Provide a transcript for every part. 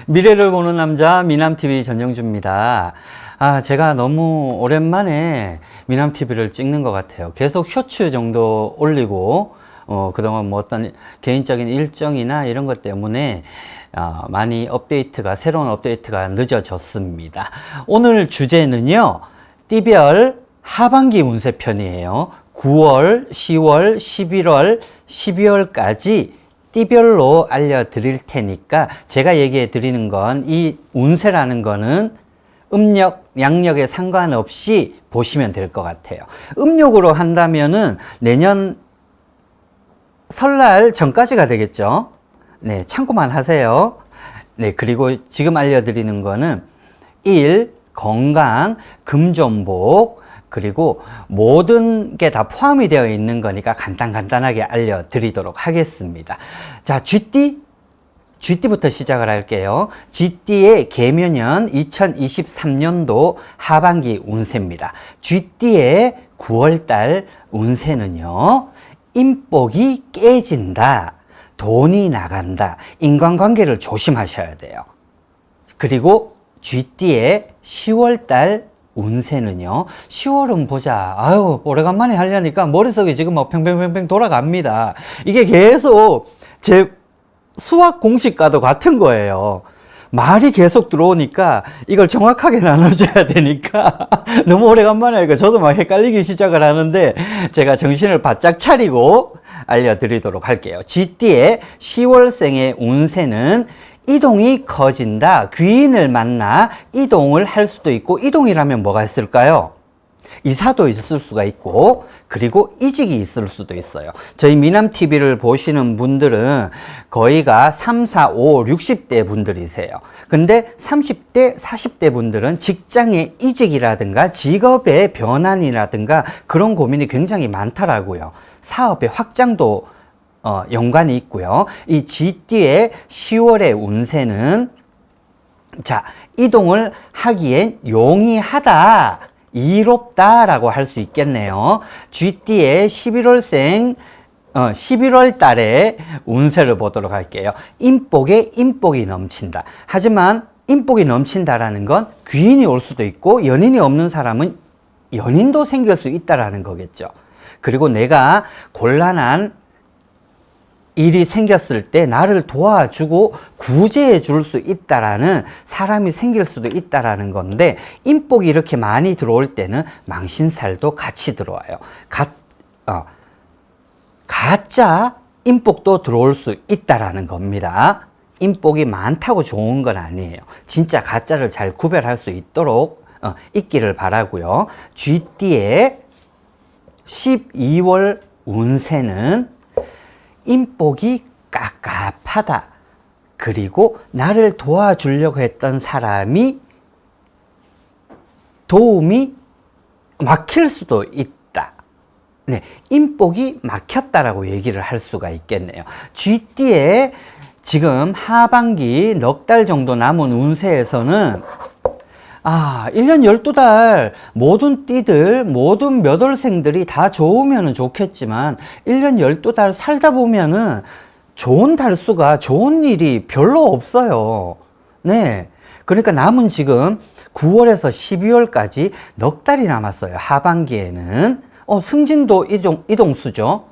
미래를 보는 남자 미남TV 전영주입니다. 제가 너무 오랜만에 미남TV를 찍는 것 같아요. 계속 쇼츠 정도 올리고 그동안 뭐 어떤 개인적인 일정이나 이런 것 때문에 많이 새로운 업데이트가 늦어졌습니다. 오늘 주제는요, 띠별 하반기 운세편이에요. 9월, 10월, 11월, 12월까지 띠별로 알려드릴 테니까, 제가 얘기해 드리는 건, 이 운세라는 거는 음력, 양력에 상관없이 보시면 될 것 같아요. 음력으로 한다면은 내년 설날 전까지가 되겠죠. 네, 참고만 하세요. 네, 그리고 지금 알려드리는 거는 일, 건강, 금전복, 그리고 모든 게 다 포함이 되어 있는 거니까 간단하게 알려드리도록 하겠습니다. 자, 쥐띠부터 시작을 할게요. 쥐띠의 계묘년 2023년도 하반기 운세입니다. 쥐띠의 9월달 운세는요, 인복이 깨진다, 돈이 나간다, 인간관계를 조심하셔야 돼요. 그리고 쥐띠의 10월달 운세는요, 10월은 보자. 오래간만에 하려니까 머릿속이 지금 막 팽팽팽팽 돌아갑니다. 이게 계속 제 수학 공식과도 같은 거예요. 말이 계속 들어오니까 이걸 정확하게 나눠줘야 되니까 너무 오래간만에 하니까 저도 막 헷갈리기 시작을 하는데, 제가 정신을 바짝 차리고 알려드리도록 할게요. 쥐띠의 10월생의 운세는 이동이 커진다. 귀인을 만나 이동을 할 수도 있고, 이동이라면 뭐가 있을까요? 이사도 있을 수가 있고, 그리고 이직이 있을 수도 있어요. 저희 미남TV를 보시는 분들은 거의가 3, 4, 5, 60대 분들이세요. 근데 30대, 40대 분들은 직장의 이직이라든가 직업의 변환이라든가 그런 고민이 굉장히 많더라고요. 사업의 확장도 연관이 있고요. 이 쥐띠의 10월의 운세는, 자, 이동을 하기엔 용이하다, 이롭다라고 할 수 있겠네요. 쥐띠의 11월생 11월 달에 운세를 보도록 할게요. 인복에 인복이 넘친다. 하지만 인복이 넘친다라는 건 귀인이 올 수도 있고, 연인이 없는 사람은 연인도 생길 수 있다라는 거겠죠. 그리고 내가 곤란한 일이 생겼을 때 나를 도와주고 구제해 줄 수 있다라는 사람이 생길 수도 있다라는 건데, 인복이 이렇게 많이 들어올 때는 망신살도 같이 들어와요. 가짜 인복도 들어올 수 있다라는 겁니다. 인복이 많다고 좋은 건 아니에요. 진짜 가짜를 잘 구별할 수 있도록 있기를 바라고요. 쥐띠의 12월 운세는 인복이 깝깝하다. 그리고 나를 도와주려고 했던 사람이 도움이 막힐 수도 있다. 네, 인복이 막혔다라고 얘기를 할 수가 있겠네요. 쥐띠의 지금 하반기 넉 달 정도 남은 운세에서는 1년 12달 모든 띠들, 모든 몇 월생들이 다 좋으면 좋겠지만, 1년 12달 살다 보면은 좋은 달수가, 좋은 일이 별로 없어요. 네. 그러니까 남은 지금 9월에서 12월까지 넉 달이 남았어요. 하반기에는. 승진도 이동수죠.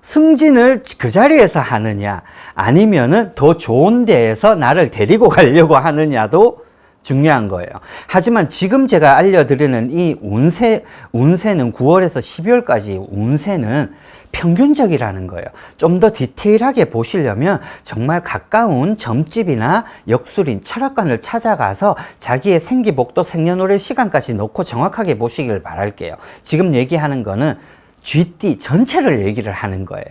승진을 그 자리에서 하느냐, 아니면은 더 좋은 데에서 나를 데리고 가려고 하느냐도 중요한 거예요. 하지만 지금 제가 알려드리는 이 운세는 9월에서 12월까지 운세는 평균적이라는 거예요. 좀 더 디테일하게 보시려면 정말 가까운 점집이나 역술인, 철학관을 찾아가서 자기의 생기복도, 생년월일 시간까지 놓고 정확하게 보시길 바랄게요. 지금 얘기하는 거는 쥐띠 전체를 얘기를 하는 거예요.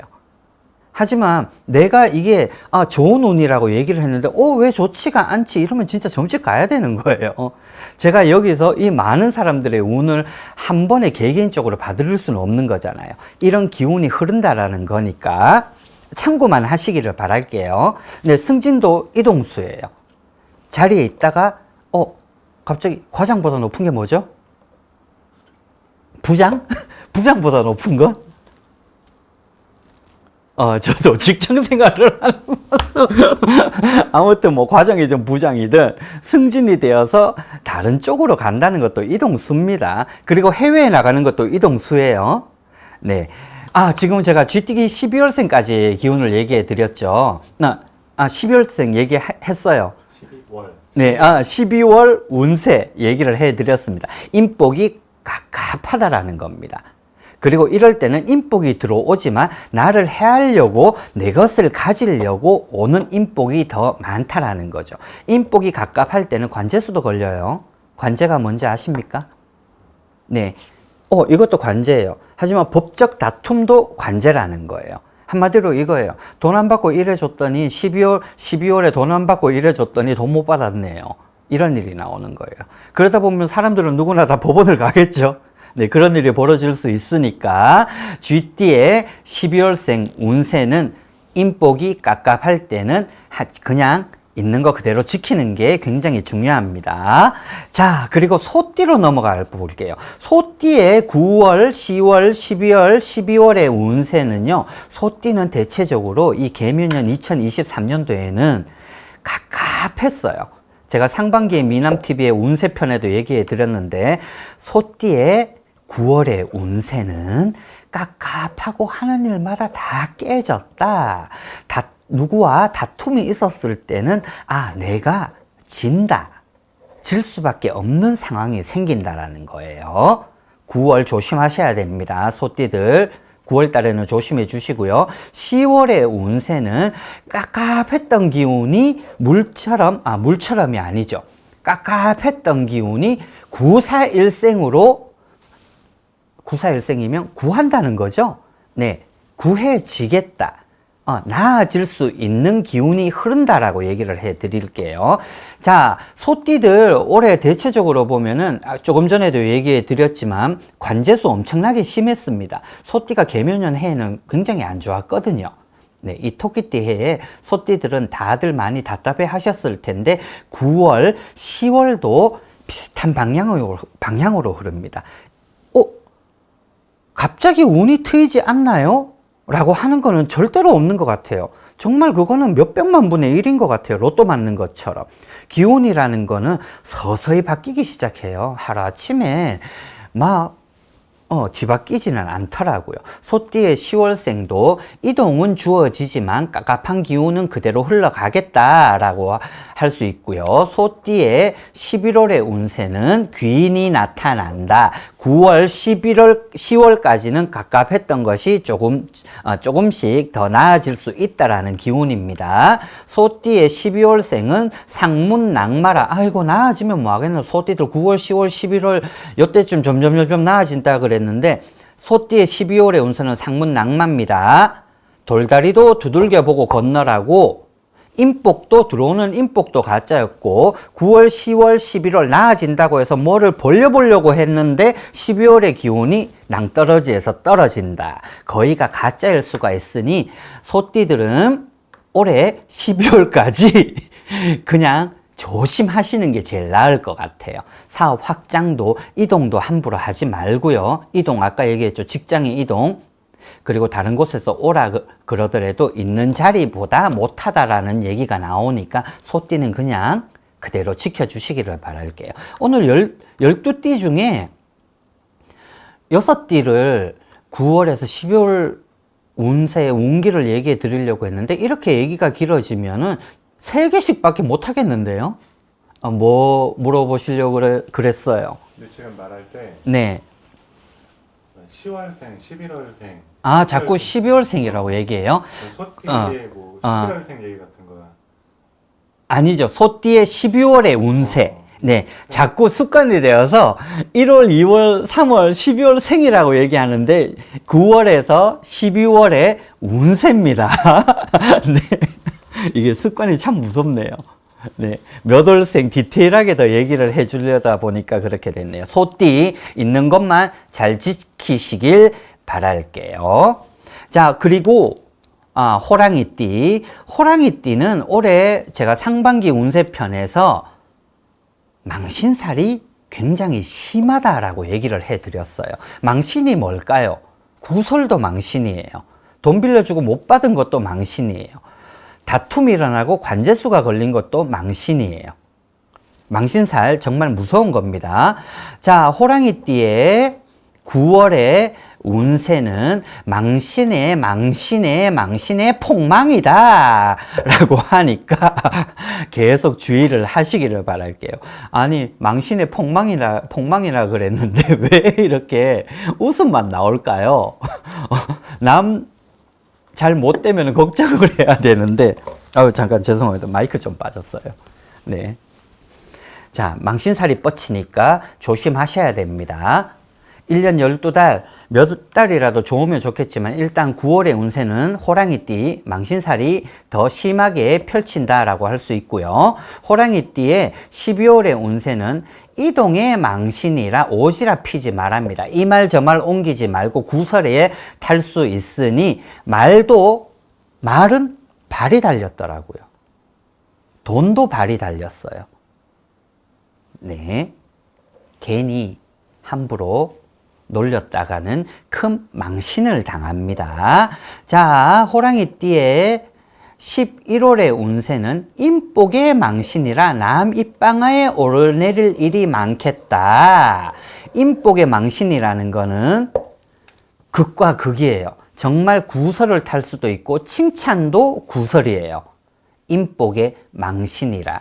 하지만 내가 이게 좋은 운이라고 얘기를 했는데 왜 좋지가 않지, 이러면 진짜 점집 가야 되는 거예요. 제가 여기서 이 많은 사람들의 운을 한 번에 개개인적으로 받을 수는 없는 거잖아요. 이런 기운이 흐른다라는 거니까 참고만 하시기를 바랄게요. 근데 승진도 이동수예요. 자리에 있다가 갑자기 과장보다 높은 게 뭐죠? 부장? 부장보다 높은 거? 저도 직장 생활을 하면서 아무튼 뭐 과정이든 부장이든 승진이 되어서 다른 쪽으로 간다는 것도 이동수입니다. 그리고 해외에 나가는 것도 이동수예요. 네. 지금 제가 쥐띠기 12월생까지 기운을 얘기해 드렸죠. 12월생 얘기했어요. 12월. 네, 12월 운세 얘기를 해 드렸습니다. 인복이 갑갑하다라는 겁니다. 그리고 이럴 때는 인복이 들어오지만 나를 해하려고 내 것을 가지려고 오는 인복이 더 많다라는 거죠. 인복이 갑갑할 때는 관제수도 걸려요. 관제가 뭔지 아십니까? 네. 이것도 관제예요. 하지만 법적 다툼도 관제라는 거예요. 한마디로 이거예요. 돈 안 받고 일해줬더니 12월에 돈 안 받고 일해줬더니 돈 못 받았네요. 이런 일이 나오는 거예요. 그러다 보면 사람들은 누구나 다 법원을 가겠죠. 네, 그런 일이 벌어질 수 있으니까 쥐띠의 12월생 운세는 인복이 깝깝할 때는 그냥 있는 거 그대로 지키는 게 굉장히 중요합니다. 자, 그리고 소띠로 넘어가 볼게요. 소띠의 9월, 10월, 12월, 12월의 운세는요, 소띠는 대체적으로 이 개묘년 2023년도에는 갑갑했어요. 제가 상반기에 미남TV의 운세편에도 얘기해 드렸는데, 소띠의 9월의 운세는 깝깝하고 하는 일마다 다 깨졌다. 누구와 다툼이 있었을 때는 내가 진다. 질 수밖에 없는 상황이 생긴다라는 거예요. 9월 조심하셔야 됩니다. 소띠들 9월 달에는 조심해 주시고요. 10월의 운세는 깝깝했던 기운이 물처럼이 아니죠. 깝깝했던 기운이 941생으로 941생이면 구한다는 거죠. 네, 구해지겠다. 나아질 수 있는 기운이 흐른다라고 얘기를 해 드릴게요. 자, 소띠들 올해 대체적으로 보면은 조금 전에도 얘기해 드렸지만 관제수 엄청나게 심했습니다. 소띠가 개묘년 해에는 굉장히 안 좋았거든요. 네, 이 토끼띠 해에 소띠들은 다들 많이 답답해 하셨을 텐데 9월, 10월도 비슷한 방향으로 흐릅니다. 갑자기 운이 트이지 않나요? 라고 하는 거는 절대로 없는 것 같아요. 정말 그거는 몇백만 분의 1인 것 같아요. 로또 맞는 것처럼. 기운이라는 거는 서서히 바뀌기 시작해요. 하루아침에 뒤바뀌지는 않더라고요. 소띠의 10월생도 이동은 주어지지만 깝깝한 기운은 그대로 흘러가겠다라고 할 수 있고요. 소띠의 11월의 운세는 귀인이 나타난다. 9월, 11월, 10월까지는 갑갑했던 것이 조금씩 더 나아질 수 있다라는 기운입니다. 소띠의 12월생은 상문 낙마라. 아이고 나아지면 뭐 하겠노. 소띠들 9월, 10월, 11월 이때쯤 점점 나아진다 그랬는데 소띠의 12월의 운세는 상문 낙마입니다. 돌다리도 두들겨 보고 건너라고. 인복도 들어오는 인복도 가짜였고 9월, 10월, 11월 나아진다고 해서 뭐를 벌려보려고 했는데 12월의 기운이 낭떠러지에서 떨어진다. 거의가 가짜일 수가 있으니 소띠들은 올해 12월까지 그냥 조심하시는 게 제일 나을 것 같아요. 사업 확장도 이동도 함부로 하지 말고요. 이동 아까 얘기했죠. 직장의 이동. 그리고 다른 곳에서 오라 그러더라도 있는 자리보다 못하다라는 얘기가 나오니까 소띠는 그냥 그대로 지켜주시기를 바랄게요. 오늘 12띠 중에 6띠를 9월에서 12월 운세의 운기를 얘기해 드리려고 했는데 이렇게 얘기가 길어지면은 3개씩 밖에 못 하겠는데요? 뭐 물어보시려고 그랬어요? 근데 지금 말할 때 네. 10월생, 11월생. 자꾸 12월생이라고 얘기해요? 소띠의 뭐 11월생 얘기 같은 거. 아니죠. 소띠의 12월의 운세. 네. 자꾸 습관이 되어서 1월, 2월, 3월, 12월 생이라고 얘기하는데 9월에서 12월의 운세입니다. 네. 이게 습관이 참 무섭네요. 네. 몇 월생 디테일하게 더 얘기를 해 주려다 보니까 그렇게 됐네요. 소띠 있는 것만 잘 지키시길 바랄게요. 자, 그리고 호랑이띠. 호랑이띠는 올해 제가 상반기 운세편에서 망신살이 굉장히 심하다라고 얘기를 해 드렸어요. 망신이 뭘까요? 구설도 망신이에요. 돈 빌려주고 못 받은 것도 망신이에요. 다툼이 일어나고 관제수가 걸린 것도 망신이에요. 망신살 정말 무서운 겁니다. 자, 호랑이띠의 9월의 운세는 망신의 폭망이다 라고 하니까 계속 주의를 하시기를 바랄게요. 아니, 망신의 폭망이라 그랬는데 왜 이렇게 웃음만 나올까요? 남 잘 못 되면 걱정을 해야 되는데, 잠깐 죄송합니다. 마이크 좀 빠졌어요. 네. 자, 망신살이 뻗치니까 조심하셔야 됩니다. 1년 12달, 몇 달이라도 좋으면 좋겠지만 일단 9월의 운세는 호랑이띠, 망신살이 더 심하게 펼친다라고 할 수 있고요. 호랑이띠의 12월의 운세는 이동의 망신이라 오지랖 피지 말합니다. 이 말 저 말 옮기지 말고 구설에 탈 수 있으니 말은 발이 달렸더라고요. 돈도 발이 달렸어요. 네, 괜히 함부로 놀렸다가는 큰 망신을 당합니다. 자, 호랑이띠의 11월의 운세는 인복의 망신이라 남 입방아에 오르내릴 일이 많겠다. 인복의 망신이라는 거는 극과 극이에요. 정말 구설을 탈 수도 있고 칭찬도 구설이에요. 인복의 망신이라.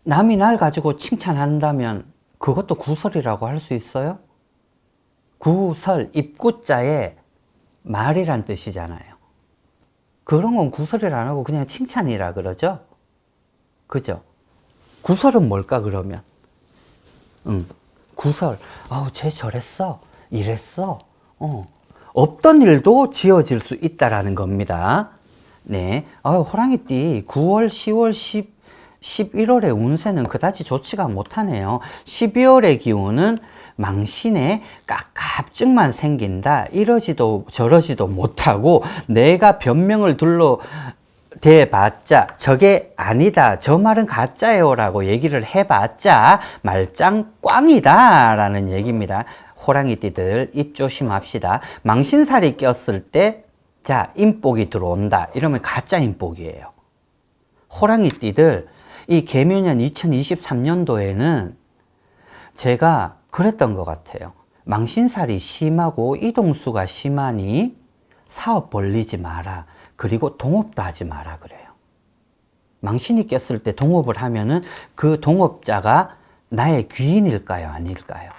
남이 날 가지고 칭찬한다면 그것도 구설이라고 할 수 있어요? 구설, 입구자에 말이란 뜻이잖아요. 그런 건 구설이라 안 하고 그냥 칭찬이라 그러죠? 그죠? 구설은 뭘까, 그러면? 구설. 쟤 저랬어. 이랬어. 없던 일도 지어질 수 있다라는 겁니다. 네. 호랑이띠 9월, 10월, 11월의 운세는 그다지 좋지가 못하네요. 12월의 기운은 망신에 깝깝증만 생긴다. 이러지도 저러지도 못하고 내가 변명을 대봤자 저게 아니다. 저 말은 가짜예요 라고 얘기를 해봤자 말짱 꽝이다 라는 얘기입니다. 호랑이띠들 입 조심합시다. 망신살이 꼈을 때 자, 인복이 들어온다. 이러면 가짜 인복이에요. 호랑이띠들 이 개묘년 2023년도에는 제가 그랬던 것 같아요. 망신살이 심하고 이동수가 심하니 사업 벌리지 마라. 그리고 동업도 하지 마라 그래요. 망신이 꼈을 때 동업을 하면은 그 동업자가 나의 귀인일까요? 아닐까요?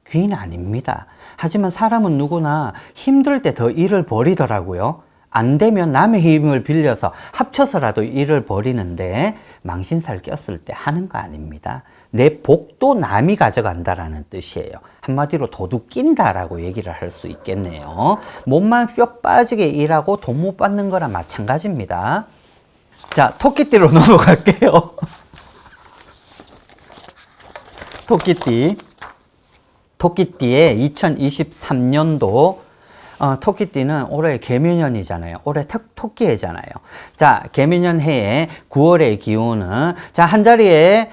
귀인 아닙니다. 하지만 사람은 누구나 힘들 때 더 일을 벌이더라고요. 안 되면 남의 힘을 빌려서 합쳐서라도 일을 벌이는데 망신살 꼈을 때 하는 거 아닙니다. 내 복도 남이 가져간다라는 뜻이에요. 한마디로 도둑 낀다라고 얘기를 할 수 있겠네요. 몸만 뼈 빠지게 일하고 돈 못 받는 거랑 마찬가지입니다. 자, 토끼띠로 넘어갈게요. 토끼띠의 2023년도 토끼띠는 올해 개묘년이잖아요. 올해 토끼해잖아요. 자, 개묘년 해에 9월의 기운은 자, 한자리에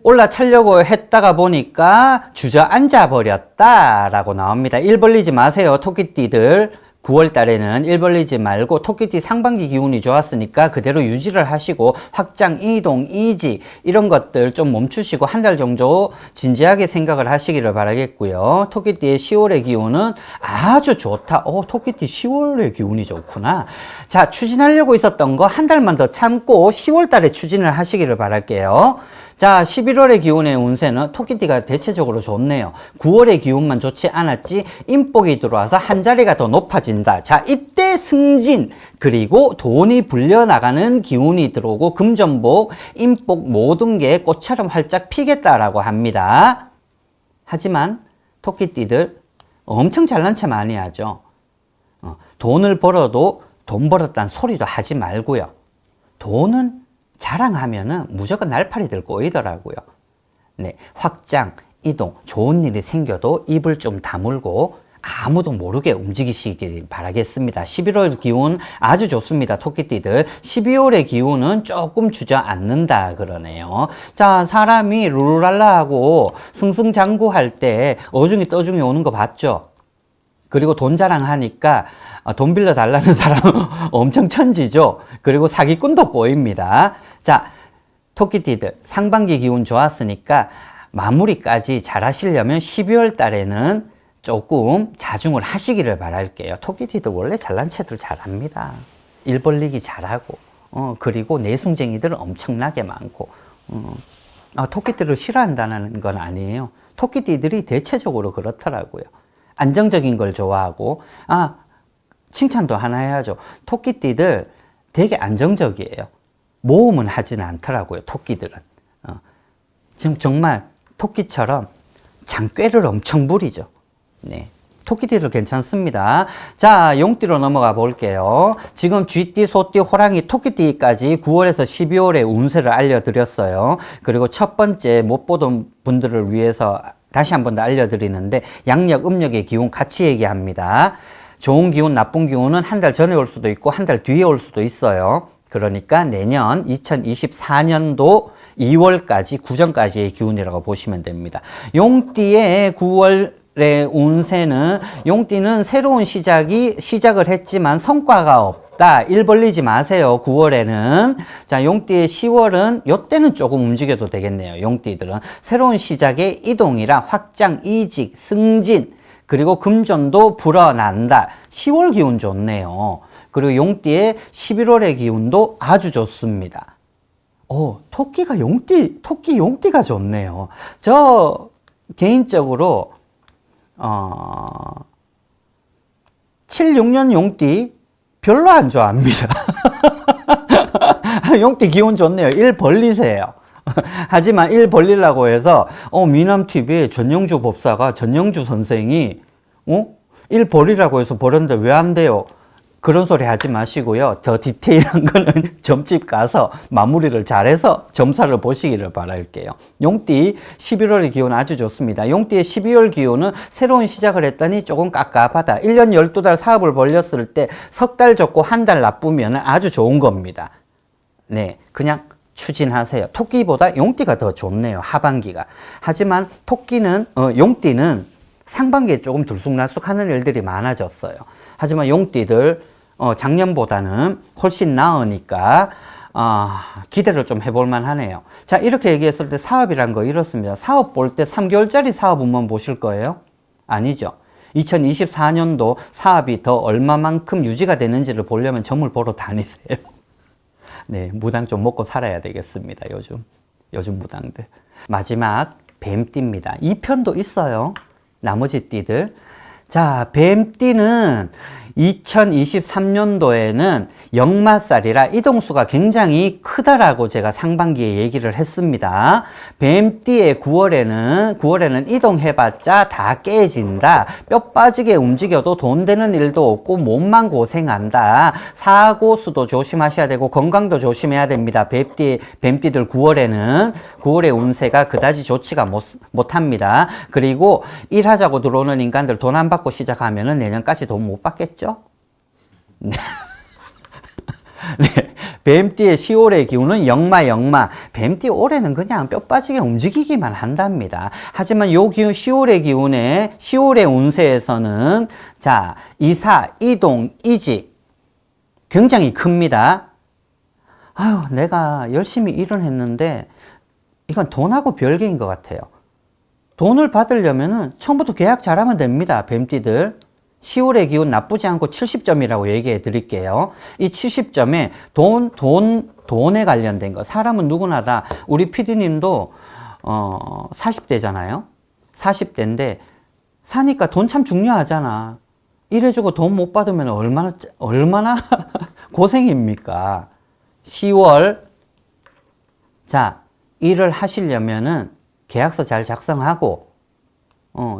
올라차려고 했다가 보니까 주저앉아 버렸다라고 나옵니다. 일 벌리지 마세요, 토끼띠들. 9월 달에는 일 벌리지 말고 토끼띠 상반기 기운이 좋았으니까 그대로 유지를 하시고 확장, 이동, 이직 이런 것들 좀 멈추시고 한 달 정도 진지하게 생각을 하시기를 바라겠고요. 토끼띠의 10월의 기운은 아주 좋다. 토끼띠 10월의 기운이 좋구나. 자, 추진하려고 있었던 거 한 달만 더 참고 10월 달에 추진을 하시기를 바랄게요. 자, 11월의 기운의 운세는 토끼띠가 대체적으로 좋네요. 9월의 기운만 좋지 않았지 인복이 들어와서 한 자리가 더 높아진다. 자, 이때 승진 그리고 돈이 불려나가는 기운이 들어오고 금전복, 인복 모든 게 꽃처럼 활짝 피겠다라고 합니다. 하지만 토끼띠들 엄청 잘난 체 많이 하죠. 돈을 벌어도 돈 벌었다는 소리도 하지 말고요. 돈은 자랑하면은 무조건 날파리들 꼬이더라고요. 네, 확장, 이동, 좋은 일이 생겨도 입을 좀 다물고 아무도 모르게 움직이시길 바라겠습니다. 11월 기운 아주 좋습니다. 토끼띠들. 12월의 기운은 조금 주저앉는다 그러네요. 자, 사람이 룰랄라 하고 승승장구할 때 어중이 떠중이 오는 거 봤죠? 그리고 돈 자랑하니까 돈 빌려 달라는 사람 엄청 천지죠. 그리고 사기꾼도 꼬입니다. 자, 토끼띠들 상반기 기운 좋았으니까 마무리까지 잘 하시려면 12월 달에는 조금 자중을 하시기를 바랄게요. 토끼띠들 원래 잘난 체들 잘합니다. 일 벌리기 잘하고 그리고 내숭쟁이들 엄청나게 많고 토끼띠를 싫어한다는 건 아니에요. 토끼띠들이 대체적으로 그렇더라고요. 안정적인 걸 좋아하고 칭찬도 하나 해야죠. 토끼띠들 되게 안정적이에요. 모험은 하지는 않더라고요. 토끼들은 지금 정말 토끼처럼 장꾀를 엄청 부리죠. 네, 토끼띠들 괜찮습니다. 자, 용띠로 넘어가 볼게요. 지금 쥐띠, 소띠, 호랑이, 토끼띠까지 9월에서 12월의 운세를 알려드렸어요. 그리고 첫 번째 못 보던 분들을 위해서 다시 한 번 더 알려드리는데 양력, 음력의 기운 같이 얘기합니다. 좋은 기운, 나쁜 기운은 한 달 전에 올 수도 있고 한 달 뒤에 올 수도 있어요. 그러니까 내년 2024년도 2월까지, 구정까지의 기운이라고 보시면 됩니다. 용띠의 9월의 운세는, 용띠는 새로운 시작을 했지만 성과가 없다. 일 벌리지 마세요. 9월에는. 자, 용띠의 10월은 요때는 조금 움직여도 되겠네요. 용띠들은 새로운 시작의 이동이라 확장, 이직, 승진, 그리고 금전도 불어난다. 10월 기운 좋네요. 그리고 용띠의 11월의 기운도 아주 좋습니다. 토끼가 토끼 용띠가 좋네요. 저 개인적으로 7, 6년 용띠 별로 안 좋아합니다. 용띠 기운 좋네요. 일 벌리세요. 하지만 일 벌리려고 해서 미남TV의 전영주 법사가, 전영주 선생이 일 벌리라고 해서 벌였는데 왜 안 돼요? 그런 소리 하지 마시고요. 더 디테일한 거는 점집 가서 마무리를 잘해서 점사를 보시기를 바랄게요. 용띠 11월의 기운 아주 좋습니다. 용띠의 12월 기운은 새로운 시작을 했더니 조금 깝깝하다. 1년 12달 사업을 벌렸을 때 석 달 좋고 한 달 나쁘면 아주 좋은 겁니다. 네, 그냥 추진하세요. 토끼보다 용띠가 더 좋네요. 하반기가. 하지만 용띠는 상반기에 조금 들쑥날쑥하는 일들이 많아졌어요. 하지만 용띠들 작년보다는 훨씬 나으니까 기대를 좀 해볼 만하네요. 자, 이렇게 얘기했을 때 사업이란 거 이렇습니다. 사업 볼 때 3개월짜리 사업만 보실 거예요? 아니죠. 2024년도 사업이 더 얼마만큼 유지가 되는지를 보려면 점을 보러 다니세요. 네, 무당 좀 먹고 살아야 되겠습니다. 요즘 무당들. 마지막 뱀띠입니다. 2편도 있어요. 나머지 띠들. 자, 뱀띠는 2023년도에는 역마살이라 이동수가 굉장히 크다라고 제가 상반기에 얘기를 했습니다. 뱀띠의 9월에는 이동해봤자 다 깨진다. 뼈 빠지게 움직여도 돈 되는 일도 없고 몸만 고생한다. 사고 수도 조심하셔야 되고 건강도 조심해야 됩니다. 뱀띠들 9월의 운세가 그다지 좋지가 못합니다. 그리고 일하자고 들어오는 인간들 돈 안 받고 시작하면은 내년까지 돈 못 받겠죠? 네. 네. 뱀띠의 10월의 기운은 역마. 뱀띠 올해는 그냥 뼈 빠지게 움직이기만 한답니다. 하지만 요 기운, 10월의 운세에서는, 자, 이사, 이동, 이직, 굉장히 큽니다. 내가 열심히 일을 했는데, 이건 돈하고 별개인 것 같아요. 돈을 받으려면은 처음부터 계약 잘하면 됩니다. 뱀띠들. 10월의 기운 나쁘지 않고 70점이라고 얘기해 드릴게요. 이 70점에 돈에 관련된 거. 사람은 누구나 다, 우리 PD님도 40대잖아요. 40대인데 사니까 돈 참 중요하잖아. 이래주고 돈 못 받으면 얼마나 고생입니까? 10월. 자, 일을 하시려면은 계약서 잘 작성하고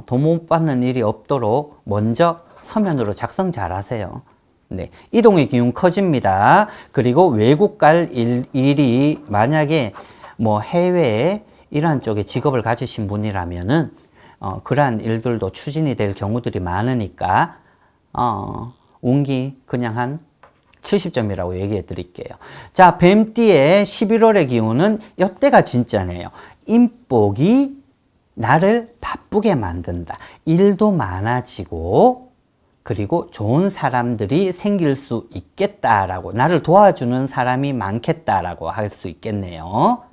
돈 못 받는 일이 없도록 먼저 서면으로 작성 잘 하세요. 네, 이동의 기운 커집니다. 그리고 외국 갈 일이 만약에 뭐 해외에 이러한 쪽에 직업을 가지신 분이라면은 그러한 일들도 추진이 될 경우들이 많으니까 운기 그냥 한 70점이라고 얘기해 드릴게요. 자, 뱀띠의 11월의 기운은 이때가 진짜네요. 인복이 나를 바쁘게 만든다. 일도 많아지고 그리고 좋은 사람들이 생길 수 있겠다라고, 나를 도와주는 사람이 많겠다라고 할 수 있겠네요.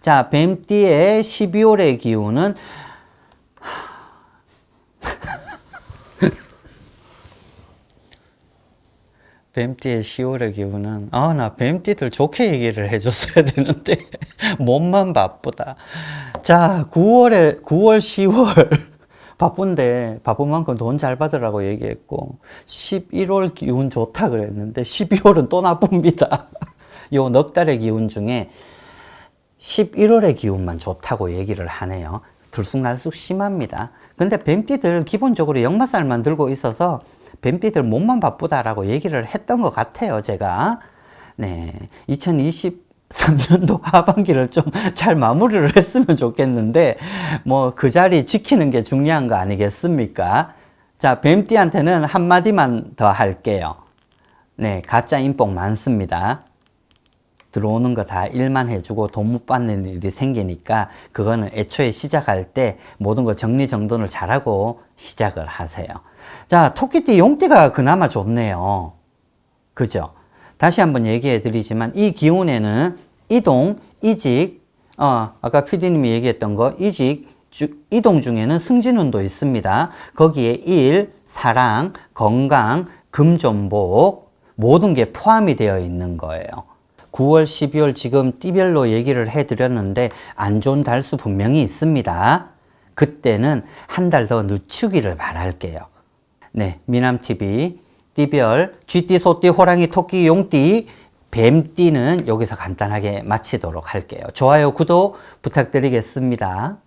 자, 뱀띠의 12월의 기운은 뱀띠의 10월의 기운은 나 뱀띠들 좋게 얘기를 해줬어야 되는데 몸만 바쁘다. 자, 9월 10월 바쁜데 바쁜 만큼 돈 잘 받으라고 얘기했고 11월 기운 좋다 그랬는데 12월은 또 나쁩니다. 요 넉 달의 기운 중에 11월의 기운만 좋다고 얘기를 하네요. 들쑥날쑥 심합니다. 근데 뱀띠들 기본적으로 역마살만 들고 있어서 뱀띠들 몸만 바쁘다라고 얘기를 했던 것 같아요, 제가. 네. 2023년도 하반기를 좀 잘 마무리를 했으면 좋겠는데, 뭐, 그 자리 지키는 게 중요한 거 아니겠습니까? 자, 뱀띠한테는 한마디만 더 할게요. 네. 가짜 인복 많습니다. 들어오는 거 다 일만 해주고 돈 못 받는 일이 생기니까 그거는 애초에 시작할 때 모든 거 정리정돈을 잘하고 시작을 하세요. 자, 토끼띠, 용띠가 그나마 좋네요. 그죠? 다시 한번 얘기해 드리지만 이 기운에는 이동, 이직, 아까 PD님이 얘기했던 거 이동 중에는 승진운도 있습니다. 거기에 일, 사랑, 건강, 금전복 모든 게 포함이 되어 있는 거예요. 9월, 12월 지금 띠별로 얘기를 해드렸는데 안 좋은 달수 분명히 있습니다. 그때는 한 달 더 늦추기를 바랄게요. 네, 미남TV 띠별 쥐띠, 소띠, 호랑이, 토끼, 용띠, 뱀띠는 여기서 간단하게 마치도록 할게요. 좋아요, 구독 부탁드리겠습니다.